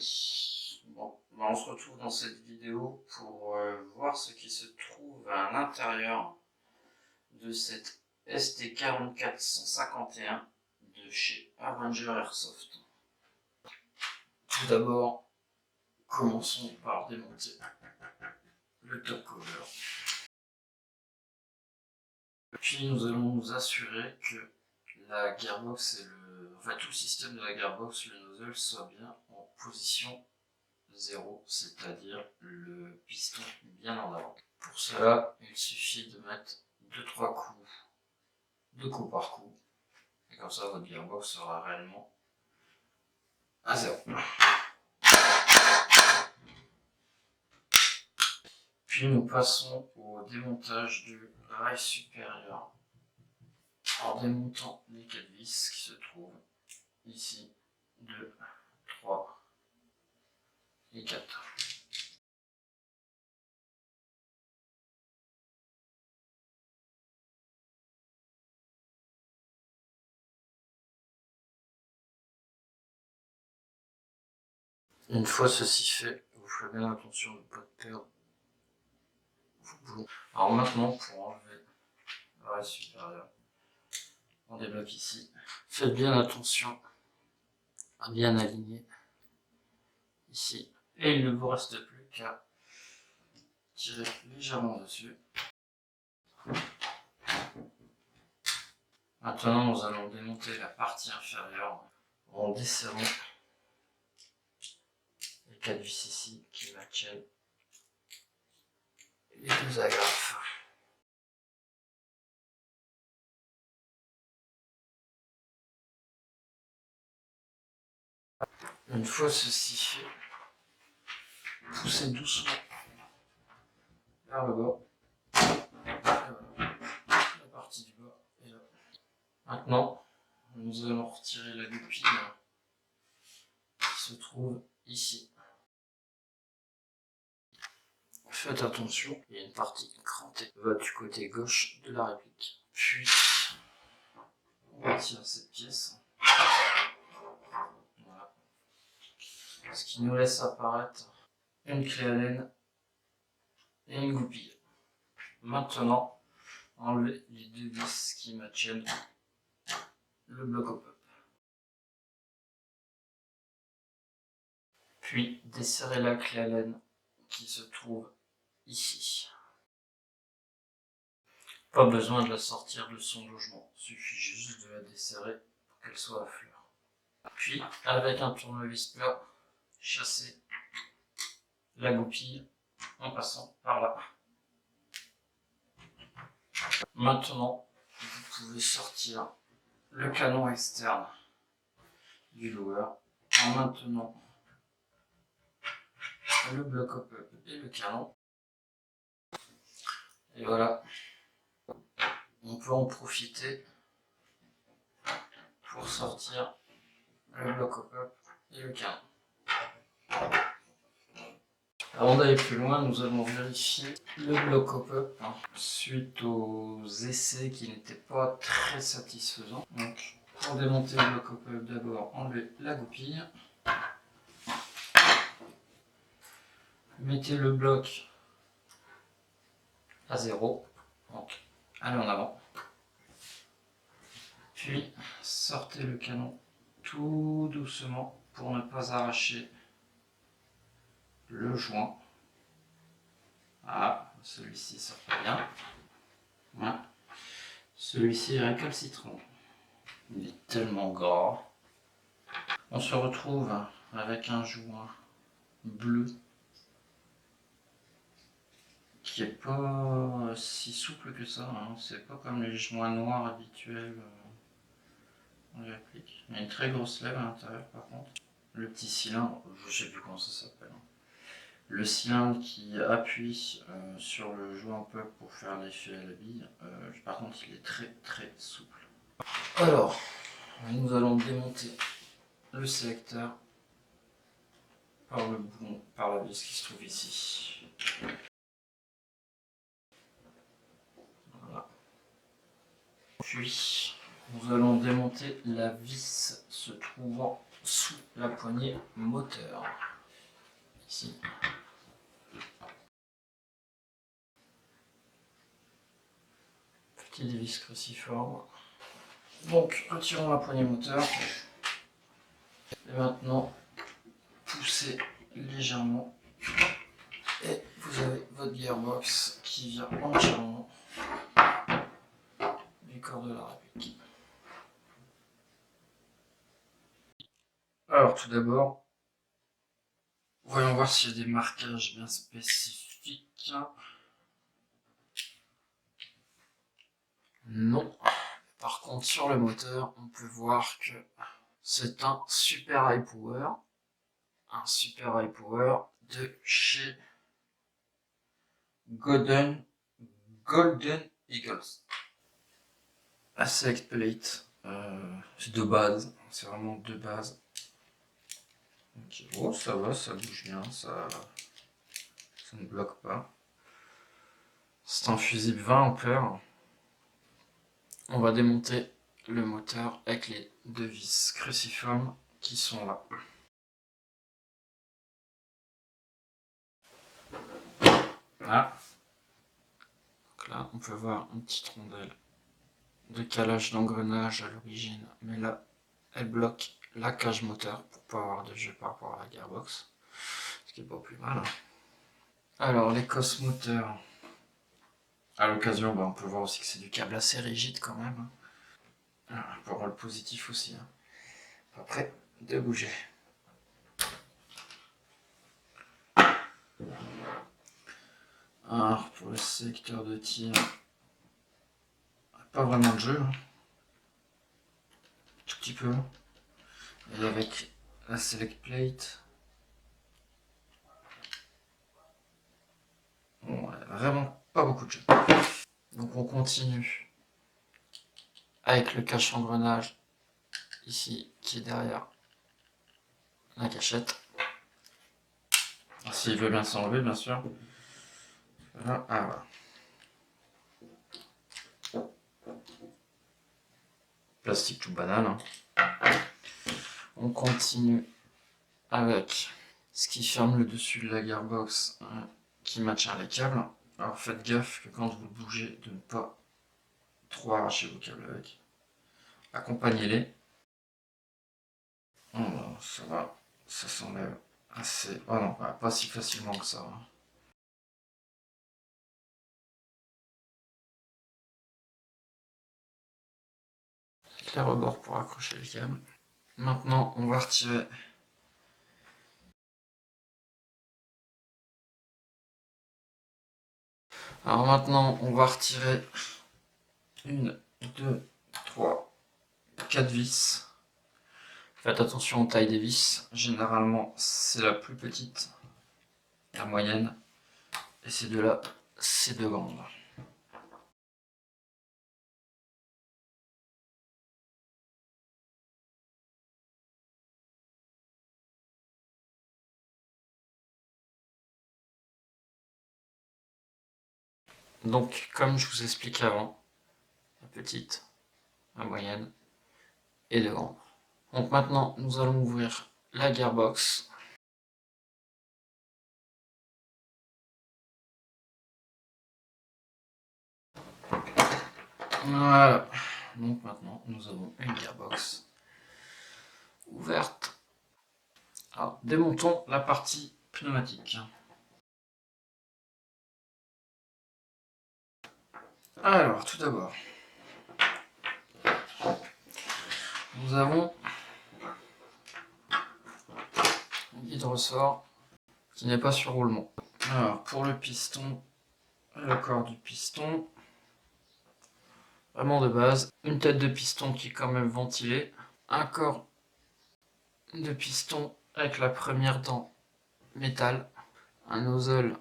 fini. Bon, on se retrouve dans cette vidéo pour voir ce qui se trouve à l'intérieur de cette ST44151 de chez Avenger Airsoft. Tout d'abord, commençons par démonter le top cover. Puis nous allons nous assurer que la gearbox et tout le système de la gearbox, le nozzle, soit bien en position 0, c'est-à-dire le piston bien en avant. Pour cela, il suffit de mettre 2-3 coups, 2 coups par coup, et comme ça votre gearbox sera réellement à 0. Puis nous passons au démontage du rail supérieur en démontant les 4 vis qui se trouvent ici, 2, 3 et 4. Une fois ceci fait, vous ferez bien attention de ne pas perdre vos boulons. Alors maintenant, pour enlever le rail supérieur, on débloque ici. Faites bien attention à bien aligner ici. Et il ne vous reste plus qu'à tirer légèrement dessus. Maintenant, nous allons démonter la partie inférieure en desserrant les 4 vis ici qui maintiennent les 2 agrafes. Une fois ceci fait, poussez doucement vers le bas. La partie du bas est là. Maintenant, nous allons retirer la goupille qui se trouve ici. Faites attention, il y a une partie crantée qui va du côté gauche de la réplique. Puis, on retire cette pièce. Voilà. Ce qui nous laisse apparaître une clé Allen et une goupille. Maintenant, enlevez les 2 vis qui maintiennent le bloc au pop. Puis, desserrez la clé Allen qui se trouve ici. Pas besoin de la sortir de son logement, suffit juste de la desserrer pour qu'elle soit à fleur. Puis, avec un tournevis plat, chassez la goupille en passant par là. Maintenant, vous pouvez sortir le canon externe du lower en maintenant le bloc up et le canon. Et voilà, on peut en profiter pour sortir le bloc up et le canon. Avant d'aller plus loin, nous allons vérifier le bloc up suite aux essais qui n'étaient pas très satisfaisants. Donc, pour démonter le bloc up, d'abord enlevez la goupille. Mettez le bloc à 0, donc allez en avant. Puis sortez le canon tout doucement pour ne pas arracher le joint. Ah, celui-ci sort pas bien. Voilà. Celui-ci est récalcitrant. Il est tellement gras. On se retrouve avec un joint bleu qui est pas si souple que ça. Hein. C'est pas comme les joints noirs habituels. On les applique. Il y a une très grosse lèvre à l'intérieur par contre. Le petit cylindre, je sais plus comment ça s'appelle. Le cylindre qui appuie sur le joint pop pour faire l'effet à la bille, par contre il est très très souple. Alors, nous allons démonter le sélecteur par le boulon, par la vis qui se trouve ici. Voilà. Puis, nous allons démonter la vis se trouvant sous la poignée moteur. ici. Petite vis cruciforme. Donc, retirons la poignée moteur. Et maintenant, poussez légèrement. Et vous avez votre gearbox qui vient entièrement du corps de la réplique. Alors, tout d'abord, voyons voir s'il y a des marquages bien spécifiques. Non. Par contre, sur le moteur, on peut voir que c'est un super high power. Un super high power de chez Golden Eagles. La select plate, c'est de base, c'est vraiment de base. Okay. Oh, ça va, ça bouge bien, ça ne bloque pas. C'est un fusible 20 ampères. On va démonter le moteur avec les deux vis cruciformes qui sont là. Voilà. Donc là, on peut voir une petite rondelle de calage d'engrenage à l'origine, mais là, elle bloque la cage moteur pour pas avoir de jeu par rapport à la gearbox, ce qui est pas plus mal. Alors, les cosses moteurs. À l'occasion, on peut voir aussi que c'est du câble assez rigide quand même. Pour voir le positif aussi. Pas prêt de bouger. Alors, pour le secteur de tir, pas vraiment de jeu. Tout petit peu. Et avec la select plate, bon, vraiment pas beaucoup de jeu. Donc on continue avec le cache-engrenage ici qui est derrière la cachette. S'il veut bien s'enlever, bien sûr. Voilà, voilà. Plastique tout banal. On continue avec ce qui ferme le dessus de la gearbox qui maintient les câbles. Alors faites gaffe que quand vous bougez, de ne pas trop arracher vos câbles avec. Accompagnez-les. Oh, ça va, ça s'enlève assez. Oh non, pas si facilement que ça. Avec les rebords pour accrocher le câble. Maintenant, on va retirer. Alors maintenant, on va retirer 1, 2, 3, 4 vis. Faites attention aux tailles des vis. Généralement, c'est la plus petite, la moyenne, et ces deux-là, c'est deux grandes. Donc, comme je vous expliquais avant, la petite, la moyenne et deux grandes. Donc maintenant, nous allons ouvrir la gearbox. Voilà. Donc maintenant, nous avons une gearbox ouverte. Alors, démontons la partie pneumatique. Alors, tout d'abord, nous avons un guide ressort qui n'est pas sur roulement. Alors, pour le piston, le corps du piston, vraiment de base, une tête de piston qui est quand même ventilée, un corps de piston avec la première dent métal, un nozzle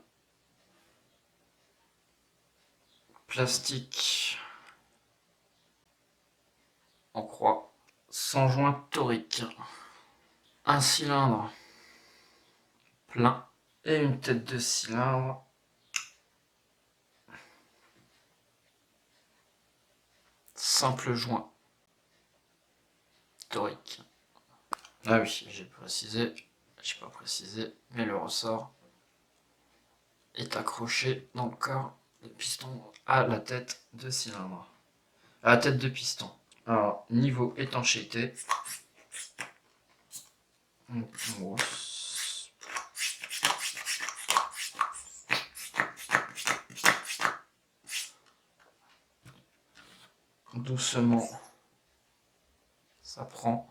plastique en croix, sans joint torique, un cylindre plein et une tête de cylindre simple joint torique. Ah oui, j'ai précisé, j'ai pas précisé, mais le ressort est accroché dans le corps de piston à la tête de cylindre, à la tête de piston. Alors, niveau étanchéité, doucement, ça prend.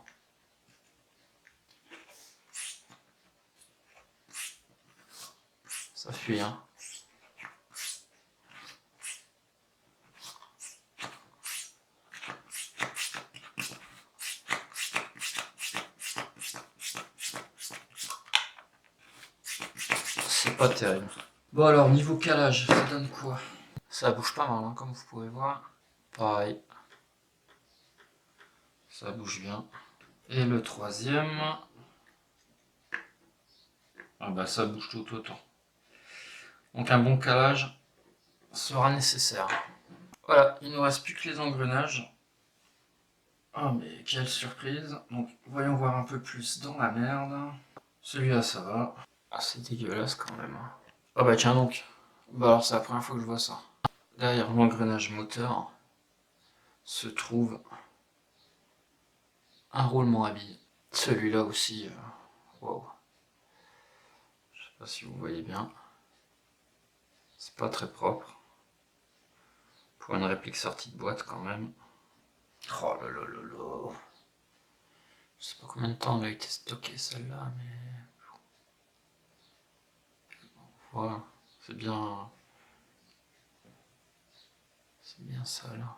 Ça fuit, hein. C'est pas terrible. Bon alors, niveau calage, ça donne quoi? Ça bouge pas mal, hein, comme vous pouvez voir. Pareil. Ça bouge bien. Et le troisième... Ah bah ça bouge tout autant. Donc un bon calage sera nécessaire. Voilà, il ne nous reste plus que les engrenages. Ah mais quelle surprise. Donc voyons voir un peu plus dans la merde. Celui-là ça va. Ah c'est dégueulasse quand même. Ah bah tiens donc. Bah alors c'est la première fois que je vois ça. Derrière l'engrenage moteur se trouve un roulement à billes. Celui-là aussi, wow. Je sais pas si vous voyez bien. C'est pas très propre. Pour une réplique sortie de boîte quand même. Oh là là là là. Je sais pas combien de temps elle a été stockée celle-là, mais... Voilà, c'est bien... C'est bien ça là.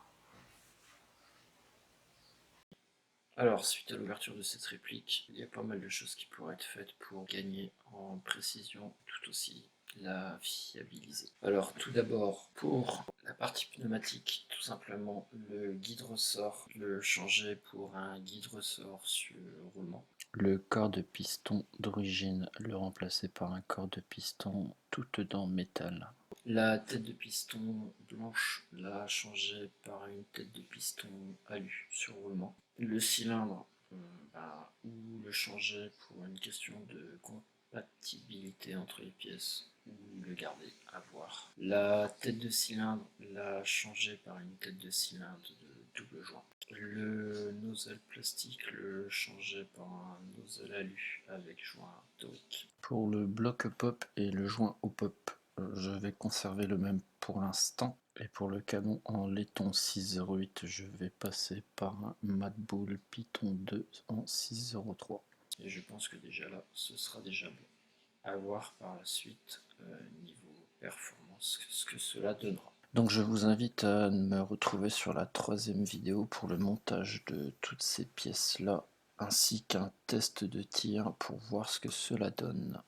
Alors, suite à l'ouverture de cette réplique, il y a pas mal de choses qui pourraient être faites pour gagner en précision, tout aussi la fiabiliser. Alors, tout d'abord, pour la partie pneumatique, tout simplement, le guide ressort, le changer pour un guide ressort sur roulement. Le corps de piston d'origine, le remplacer par un corps de piston tout en métal. La tête de piston blanche, la changer par une tête de piston alu sur roulement. Le cylindre, ou le changer pour une question de compatibilité entre les pièces, ou le garder à voir. La tête de cylindre, la changer par une tête de cylindre de double joint. Le nozzle plastique, le changer par un nozzle alu avec joint torique. Pour le bloc pop et le joint au pop, je vais conserver le même pour l'instant. Et pour le canon en laiton 608, je vais passer par un Madbull Python 2 en 603. Et je pense que déjà là, ce sera déjà bon. À voir par la suite, niveau performance, ce que cela donnera. Donc je vous invite à me retrouver sur la troisième vidéo pour le montage de toutes ces pièces-là, ainsi qu'un test de tir pour voir ce que cela donne.